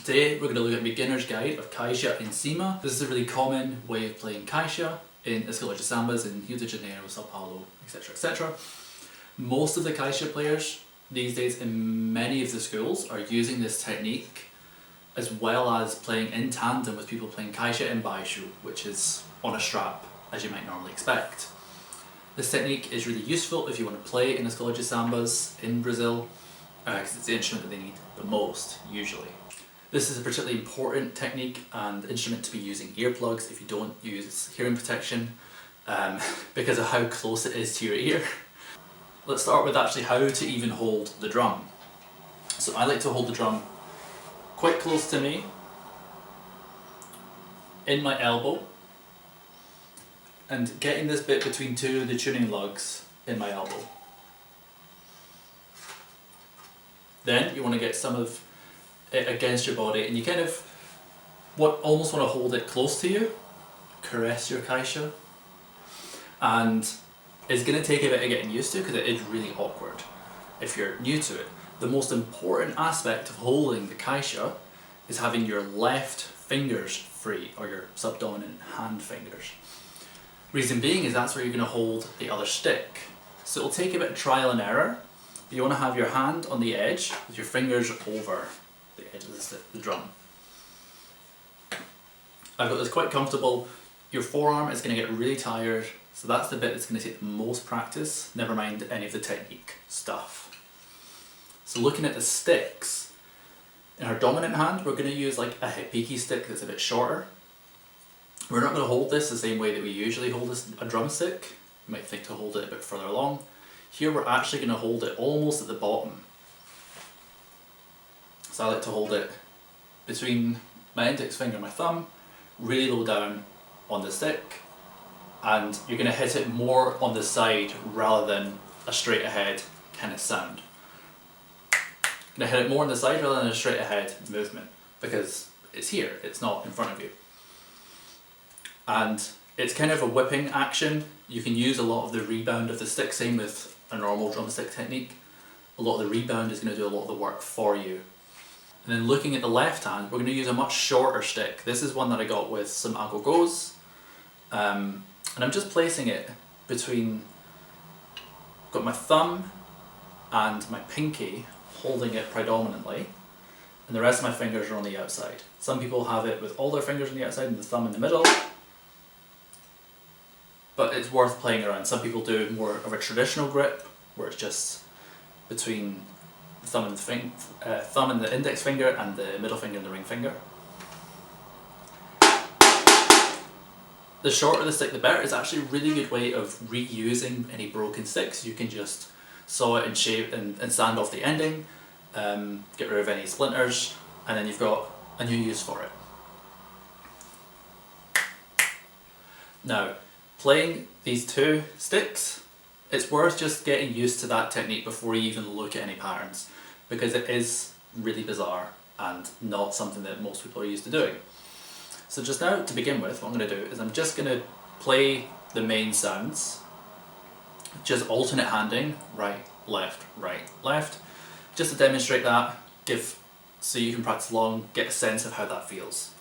Today we're going to look at a beginner's guide of Caixa Em Cima. This is a really common way of playing Caixa in Escola de Sambas in Rio de Janeiro, Sao Paulo, etc, etc. Most of the Caixa players these days in many of the schools are using this technique, as well as playing in tandem with people playing Caixa em Baixo, which is on a strap, as you might normally expect. This technique is really useful if you want to play in Escola de Sambas in Brazil, because it's the instrument that they need the most, usually. This is a particularly important technique and instrument to be using earplugs if you don't use hearing protection, because of how close it is to your ear. Let's start with actually how to even hold the drum. So I like to hold the drum quite close to me, in my elbow, and getting this bit between two of the tuning lugs in my elbow. Then you want to get some of it against your body, and you kind of almost want to hold it close to you, caress your Caixa, and it's going to take a bit of getting used to because it is really awkward if you're new to it. The most important aspect of holding the Caixa is having your left fingers free, or your subdominant hand fingers. Reason being is that's where you're going to hold the other stick. So it'll take a bit of trial and error. You want to have your hand on the edge with your fingers over the edge of the drum. I've got this quite comfortable. Your forearm is going to get really tired, so that's the bit that's going to take the most practice, never mind any of the technique stuff. So looking at the sticks, in our dominant hand we're going to use like a hipiki stick that's a bit shorter. We're not going to hold this the same way that we usually hold a drumstick. You might think to hold it a bit further along. Here we're actually going to hold it almost at the bottom. So I like to hold it between my index finger and my thumb, really low down on the stick, and you're going to hit it more on the side rather than a straight ahead kind of sound. You're going to hit it more on the side rather than a straight ahead movement, because it's here, it's not in front of you. And it's kind of a whipping action. You can use a lot of the rebound of the stick, same with a normal drumstick technique. A lot of the rebound is going to do a lot of the work for you. And then looking at the left hand, we're going to use a much shorter stick. This is one that I got with some agogos. And I'm just placing it between, got my thumb and my pinky, holding it predominantly, and the rest of my fingers are on the outside. Some people have it with all their fingers on the outside and the thumb in the middle, but it's worth playing around. Some people do more of a traditional grip, where it's just between the thumb and the index finger and the middle finger and the ring finger. The shorter the stick the better. It's actually a really good way of reusing any broken sticks. You can just saw it and shape and sand off the ending, get rid of any splinters, and then you've got a new use for it. Now, playing these two sticks, it's worth just getting used to that technique before you even look at any patterns, because it is really bizarre and not something that most people are used to doing. So just now, to begin with, what I'm going to do is I'm just going to play the main sounds, just alternate handing, right, left, just to demonstrate that, so you can practice along, get a sense of how that feels.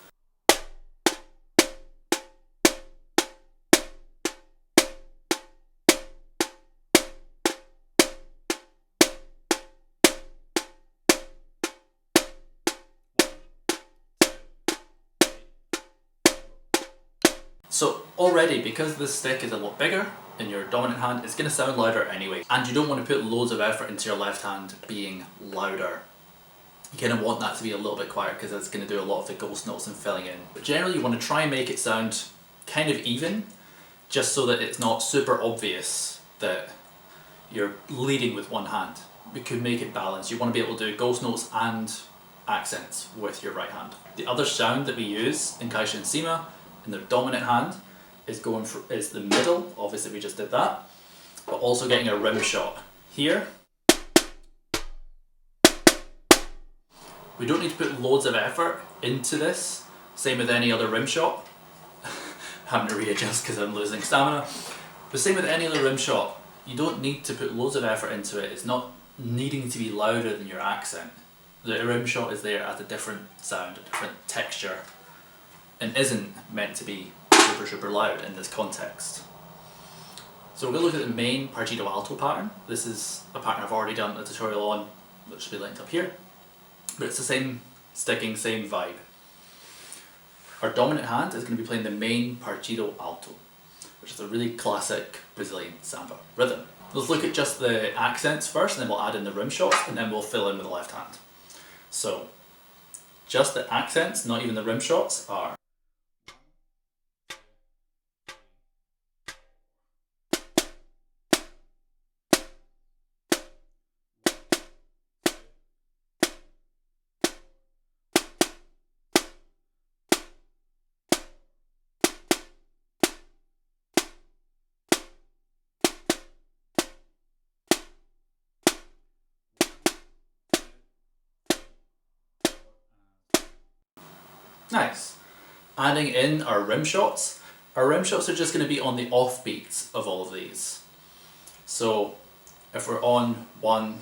So already, because this stick is a lot bigger in your dominant hand, it's going to sound louder anyway, and you don't want to put loads of effort into your left hand being louder. You kind of want that to be a little bit quieter, because it's going to do a lot of the ghost notes and filling in. But generally you want to try and make it sound kind of even, just so that it's not super obvious that you're leading with one hand. We could make it balanced. You want to be able to do ghost notes and accents with your right hand. The other sound that we use in Caixa Em Cima in the dominant hand is the middle. Obviously we just did that, but also getting a rim shot here. We don't need to put loads of effort into this, same with any other rim shot. Having to readjust because I'm losing stamina. But same with any other rim shot, you don't need to put loads of effort into it. It's not needing to be louder than your accent. The rim shot is there as a different sound, a different texture, and isn't meant to be super loud in this context. So we're going to look at the main partito alto pattern. This is a pattern I've already done a tutorial on, which should be linked up here. But it's the same sticking, same vibe. Our dominant hand is going to be playing the main partito alto, which is a really classic Brazilian samba rhythm. Let's look at just the accents first, and then we'll add in the rim shots, and then we'll fill in with the left hand. So, just the accents, not even the rim shots, are nice. Adding in our rim shots are just going to be on the offbeats of all of these. So if we're on 1,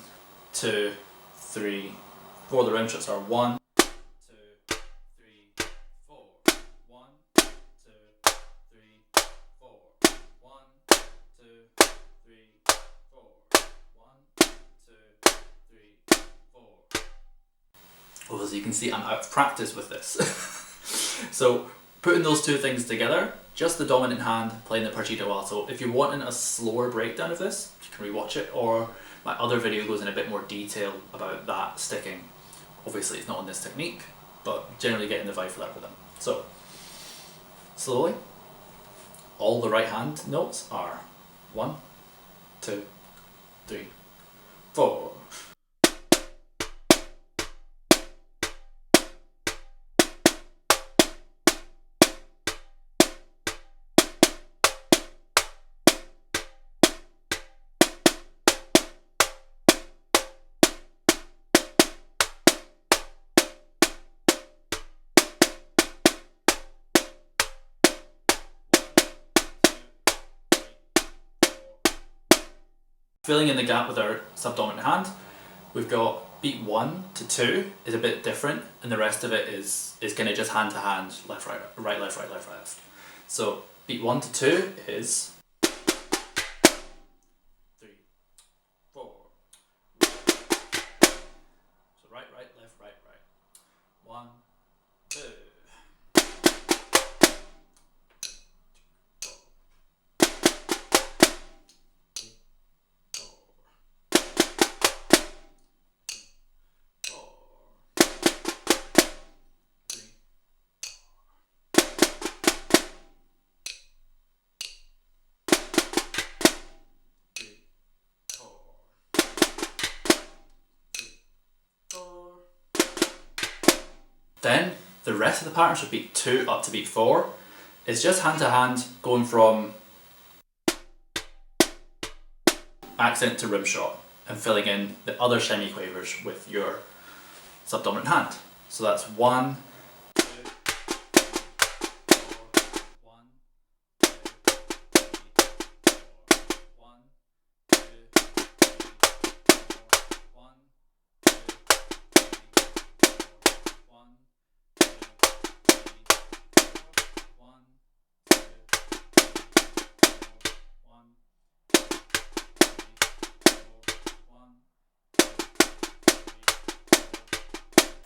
2, 3, 4, the rim shots are 1, 2, 3, 4, 1, 2, 3, 4, 1, 2, 3, 4, 1, 2, 3, 4. Well, as you can see, I'm out of practice with this. So putting those two things together, just the dominant hand playing the partito alto. If you're wanting a slower breakdown of this, you can rewatch it, or my other video goes in a bit more detail about that sticking. Obviously it's not on this technique, but generally getting the vibe for that rhythm. So, slowly, all the right hand notes are 1, 2, 3, 4. Filling in the gap with our subdominant hand, we've got beat 1 to 2 is a bit different, and the rest of it is kind of just hand to hand, left, right, right, left, right, left, right, left. So beat 1 to 2 is 3, 4. So right, right, left, right, right. 1, 2. Then the rest of the pattern, so beat 2 up to beat 4, is just hand to hand, going from accent to rim shot and filling in the other semi-quavers with your subdominant hand. So that's 1, 2, 1, 2, 1, 2, 1, 1.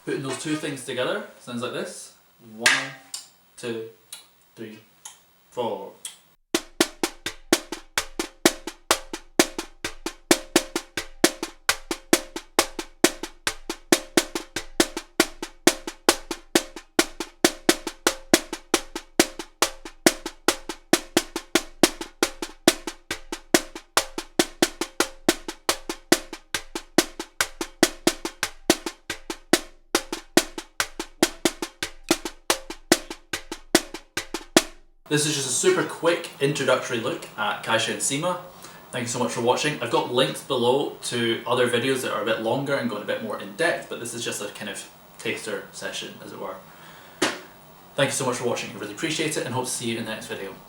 Putting those two things together sounds like this. 1, 2, 3, 4. This is just a super quick introductory look at Caixa Em Cima. Thank you so much for watching. I've got links below to other videos that are a bit longer and going a bit more in depth, but this is just a kind of taster session, as it were. Thank you so much for watching. I really appreciate it and hope to see you in the next video.